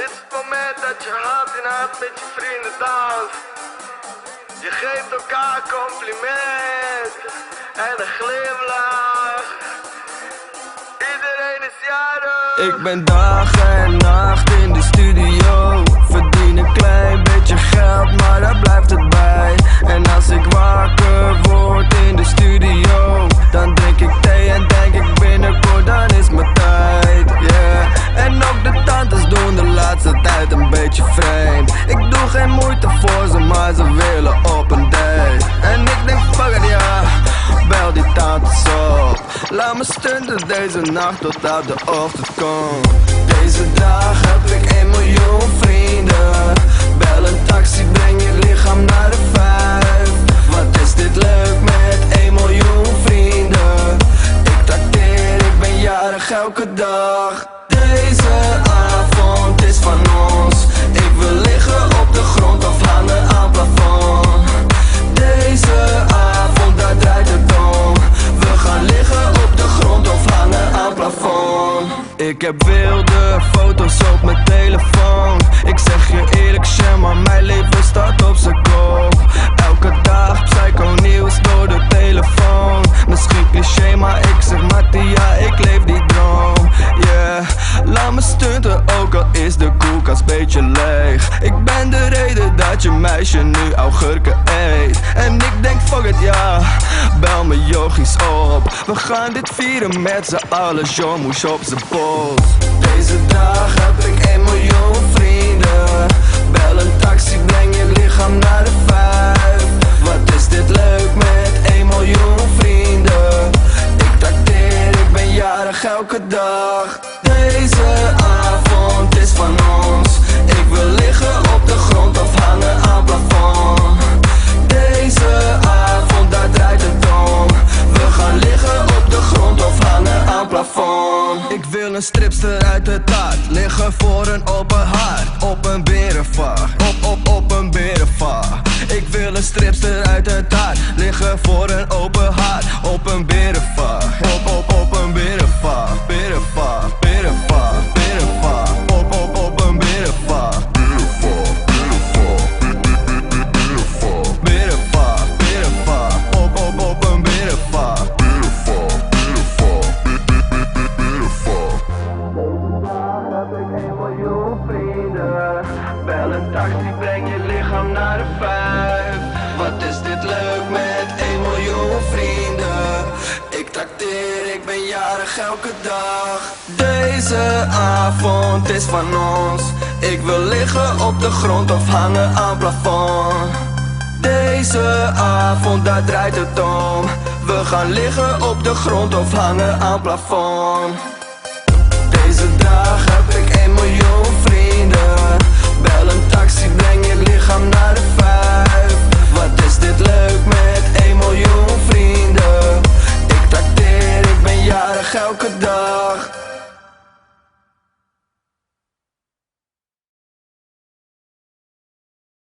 Dit is het moment dat je hand in hand met je vrienden danst. Je geeft elkaar een compliment en een glimlach. Iedereen is jarig. Ik ben dag en nacht in de studio. Verdien een klein beetje geld, maar daar blijft het bij. En als ik wakker word in de studio, dan drink ik thee en denk ik binnenkort, dan is mijn tijd, yeah. En ook de tantes doen de laatste tijd een beetje vreemd. Ik doe geen moeite voor ze, maar ze willen op een date. En ik denk fuck it, ja, bel die tantes op. Laat me stunten deze nacht totdat de ochtend komt. Deze dag heb ik 1 miljoen vrienden. Bel een taxi, breng je lichaam naar de 5. Wat is dit leuk met 1 miljoen vrienden. Ik trakteer, ik ben jarig elke dag. Deze avond is van ons. Ik wil liggen op de grond of hangen aan plafond. Deze avond, daar draait het om. We gaan liggen op de grond of hangen aan plafond. Ik heb wilde foto's op mijn telefoon. Ik zeg je eerlijk, shit, maar mijn leven staat op z'n kop. Elke dag psycho nieuws door de telefoon. Misschien cliché, maar ik zeg Mattia, ik leef die droom. Yeah, laat me stunten, ook al is de koelkast beetje leeg. Ik ben de reden dat je meisje nu augurken eet. En ik denk fuck it, ja, bel me yogis op. We gaan dit vieren met z'n allen, John moest op z'n post. Deze dag heb ik 1 miljoen vrienden. Bel een taxi, breng je lichaam naar de 5. Wat is dit leuk met 1 miljoen vrienden. Ik trakteer, ik ben jarig elke dag. Deze avond is van ons. Ik wil liggen op de grond of hangen aan plafond. Deze avond, daar draait het om. We gaan liggen op de grond of hangen aan plafond. Ik wil een stripster uit het hart, liggen voor een open hart. Op een berenvacht, op een berenvacht. Ik wil een stripster uit het hart, liggen voor een open hart. Op een berenvacht, op een berenvacht. Berenvacht, berenvacht, berenvacht. Op een berenvacht. Berenvacht, berenvacht. Op een berenvacht. Heb ik 1 miljoen vrienden. Bel een taxi, breng je lichaam naar de 5. Wat is dit leuk met 1 miljoen vrienden. Ik trakteer, ik ben jarig elke dag. Deze avond is van ons. Ik wil liggen op de grond of hangen aan plafond. Deze avond, daar draait het om. We gaan liggen op de grond of hangen aan plafond.